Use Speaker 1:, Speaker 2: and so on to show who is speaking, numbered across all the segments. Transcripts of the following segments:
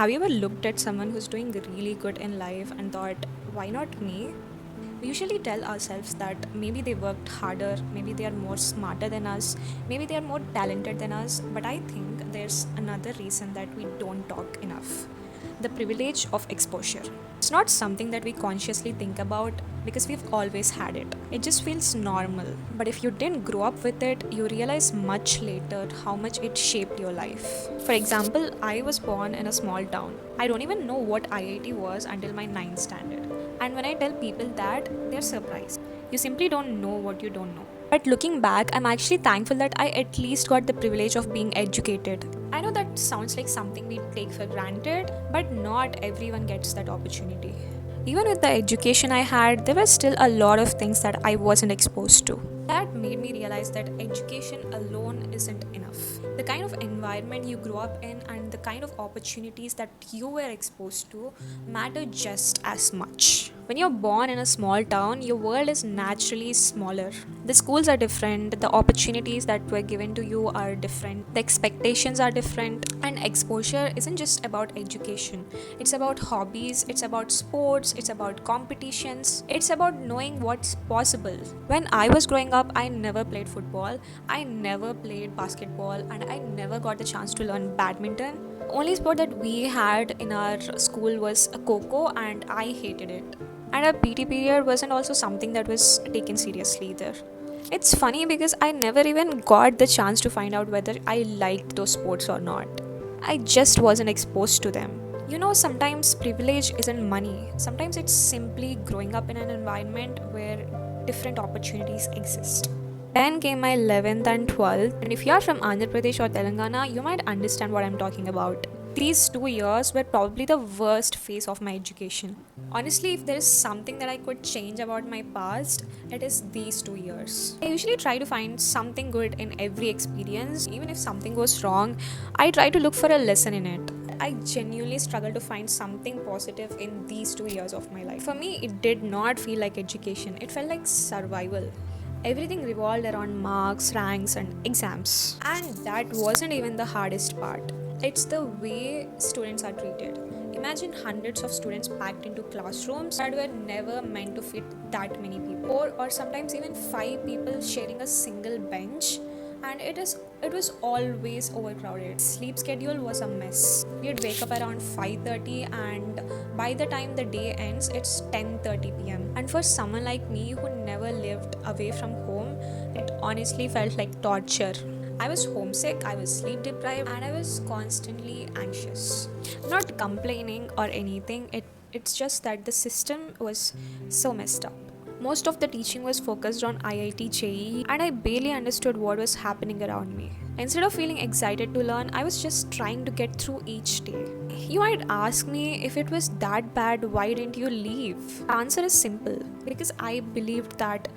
Speaker 1: Have you ever looked at someone who's doing really good in life and thought, why not me? We usually tell ourselves that maybe they worked harder, maybe they are more smarter than us, maybe they are more talented than us, but I think there's another reason that we don't talk enough: the privilege of exposure. It's not something that we consciously think about because we've always had it. It just feels normal. But if you didn't grow up with it, you realize much later how much it shaped your life. For example, I was born in a small town. I don't even know what IIT was until my ninth standard. And when I tell people that, they're surprised. You simply don't know what you don't know. But looking back, I'm actually thankful that I at least got the privilege of being educated. I know that sounds like something we take for granted, but not everyone gets that opportunity. Even with the education I had, there were still a lot of things that I wasn't exposed to. That made me realize that education alone isn't enough. The kind of environment you grow up in and the kind of opportunities that you were exposed to matter just as much. When you're born in a small town, your world is naturally smaller. The schools are different, the opportunities that were given to you are different, the expectations are different, and exposure isn't just about education. It's about hobbies, it's about sports, it's about competitions, it's about knowing what's possible. When I was growing up, I never played football, I never played basketball, and I never got the chance to learn badminton. Only sport that we had in our school was a Coco, and I hated it. And our PT period wasn't also something that was taken seriously either. It's funny because I never even got the chance to find out whether I liked those sports or not. I just wasn't exposed to them. Sometimes privilege isn't money. Sometimes it's simply growing up in an environment where different opportunities exist. Then came my 11th and 12th, and if you are from Andhra Pradesh or Telangana, you might understand what I'm talking about. These 2 years were probably the worst phase of my education. Honestly, if there is something that I could change about my past, it is these 2 years. I usually try to find something good in every experience. Even if something goes wrong, I try to look for a lesson in it. I genuinely struggle to find something positive in these 2 years of my life. For me, it did not feel like education, it felt like survival. Everything revolved around marks, ranks, and exams. And that wasn't even the hardest part. It's the way students are treated. Imagine hundreds of students packed into classrooms that were never meant to fit that many people. Or sometimes even 5 people sharing a single bench, and it was always overcrowded. Sleep schedule was a mess. We'd wake up around 5:30, and by the time the day ends it's 10:30 p.m. And for someone like me who never lived away from home, it honestly felt like torture. I was homesick, I was sleep deprived, and I was constantly anxious. Not complaining or anything, it's just that the system was so messed up. Most of the teaching was focused on IIT JEE, and I barely understood what was happening around me. Instead of feeling excited to learn, I was just trying to get through each day. You might ask me, if it was that bad, why didn't you leave? The answer is simple: because I believed that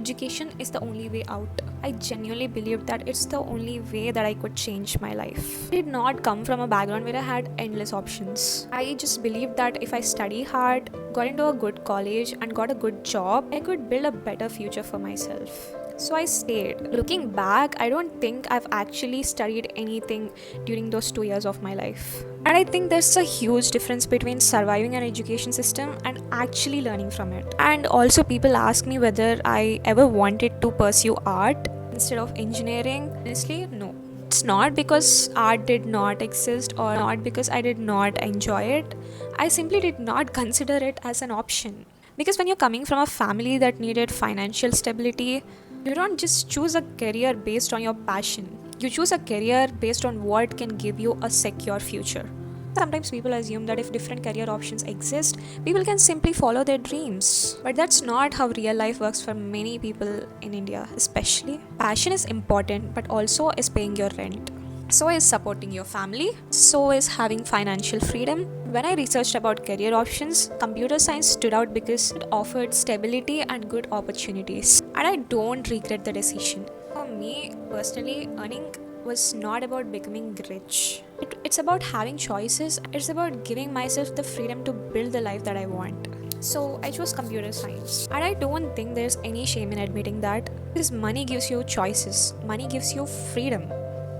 Speaker 1: education is the only way out. I genuinely believed that it's the only way that I could change my life. I did not come from a background where I had endless options. I just believed that if I study hard, got into a good college, and got a good job, I could build a better future for myself. So I stayed. Looking back, I don't think I've actually studied anything during those 2 years of my life. And I think there's a huge difference between surviving an education system and actually learning from it. And also, people ask me whether I ever wanted to pursue art instead of engineering. Honestly, no. It's not because art did not exist or not because I did not enjoy it. I simply did not consider it as an option. Because when you're coming from a family that needed financial stability, you don't just choose a career based on your passion. You choose a career based on what can give you a secure future. Sometimes people assume that if different career options exist, people can simply follow their dreams. But that's not how real life works for many people in India, especially. Passion is important, but also is paying your rent. So is supporting your family. So is having financial freedom. When I researched about career options, computer science stood out because it offered stability and good opportunities. And I don't regret the decision. For me, personally, earning was not about becoming rich. It's about having choices. It's about giving myself the freedom to build the life that I want. So I chose computer science. And I don't think there's any shame in admitting that, because money gives you choices, money gives you freedom.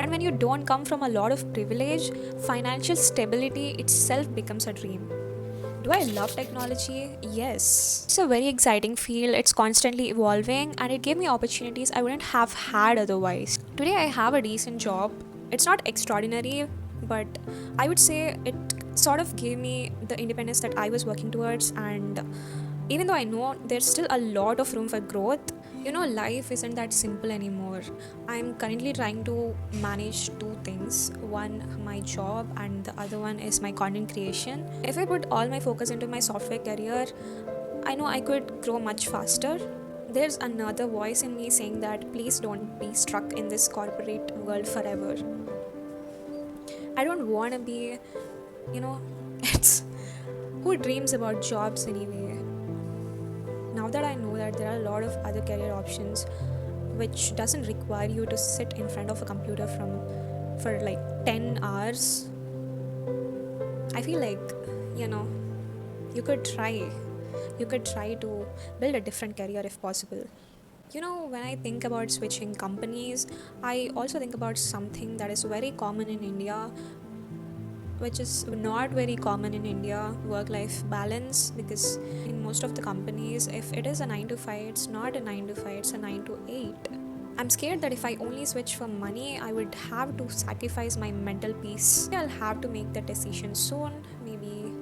Speaker 1: And when you don't come from a lot of privilege, financial stability itself becomes a dream. Do I love technology? Yes. It's a very exciting field, it's constantly evolving, and it gave me opportunities I wouldn't have had otherwise. Today, I have a decent job. It's not extraordinary, but I would say it sort of gave me the independence that I was working towards. And even though I know there's still a lot of room for growth, life isn't that simple anymore. I'm currently trying to manage two things: one, my job, and the other one is my content creation. If I put all my focus into my software career, I know I could grow much faster. There's another voice in me saying that please don't be stuck in this corporate world forever. I don't want to be, you know, it's who dreams about jobs anyway? Now that I know that there are a lot of other career options which doesn't require you to sit in front of a computer for like 10 hours, I feel like, you know, you could try. You could try to build a different career if possible. When I think about switching companies, I also think about something that is very common in India, which is not very common in India: work life balance. Because in most of the companies, if it is a 9 to 5, it's not a 9 to 5, it's a 9 to 8. I'm scared that if I only switch for money, I would have to sacrifice my mental peace. I'll have to make that decision soon. Maybe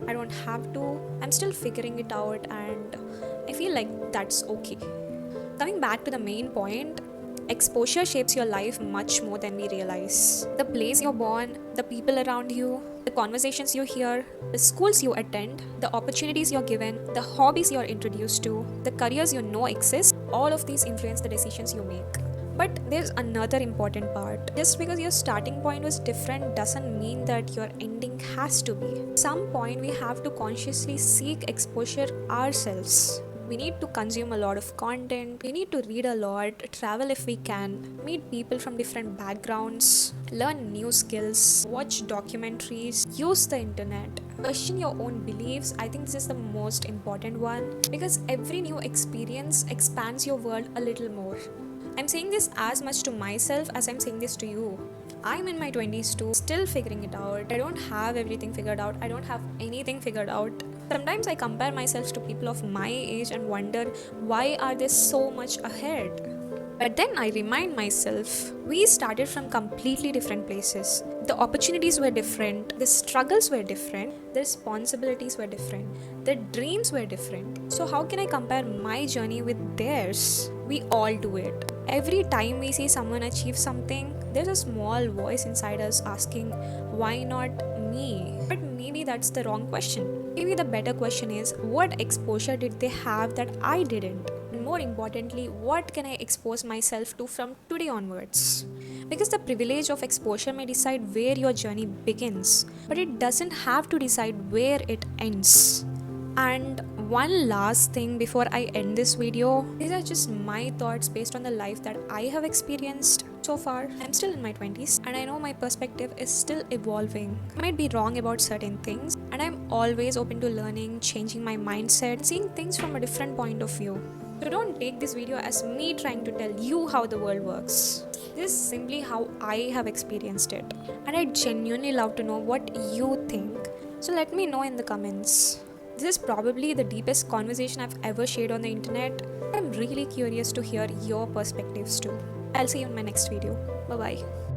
Speaker 1: I don't have to. I'm still figuring it out, and I feel like that's okay. Coming back to the main point, exposure shapes your life much more than we realize. The place you're born, the people around you, the conversations you hear, the schools you attend, the opportunities you're given, the hobbies you're introduced to, the careers you know exist, all of these influence the decisions you make. But there's another important part. Just because your starting point was different doesn't mean that your ending has to be. At some point, we have to consciously seek exposure ourselves. We need to consume a lot of content, we need to read a lot, travel if we can, meet people from different backgrounds, learn new skills, watch documentaries, use the internet, question your own beliefs. I think this is the most important one, because every new experience expands your world a little more. I'm saying this as much to myself as I'm saying this to you. I'm in my 20s too, still figuring it out. I don't have everything figured out. I don't have anything figured out. Sometimes I compare myself to people of my age and wonder why are they so much ahead. But then I remind myself, we started from completely different places. The opportunities were different, the struggles were different, the responsibilities were different, the dreams were different. So how can I compare my journey with theirs? We all do it. Every time we see someone achieve something, there's a small voice inside us asking, why not me? But maybe that's the wrong question. Maybe the better question is, what exposure did they have that I didn't? And more importantly, what can I expose myself to from today onwards? Because the privilege of exposure may decide where your journey begins, but it doesn't have to decide where it ends. And one last thing before I end this video, these are just my thoughts based on the life that I have experienced so far. I'm still in my 20s and I know my perspective is still evolving. I might be wrong about certain things, and I'm always open to learning, changing my mindset, seeing things from a different point of view. So don't take this video as me trying to tell you how the world works. This is simply how I have experienced it, and I genuinely love to know what you think. So let me know in the comments. This is probably the deepest conversation I've ever shared on the internet. I'm really curious to hear your perspectives too. I'll see you in my next video. Bye bye.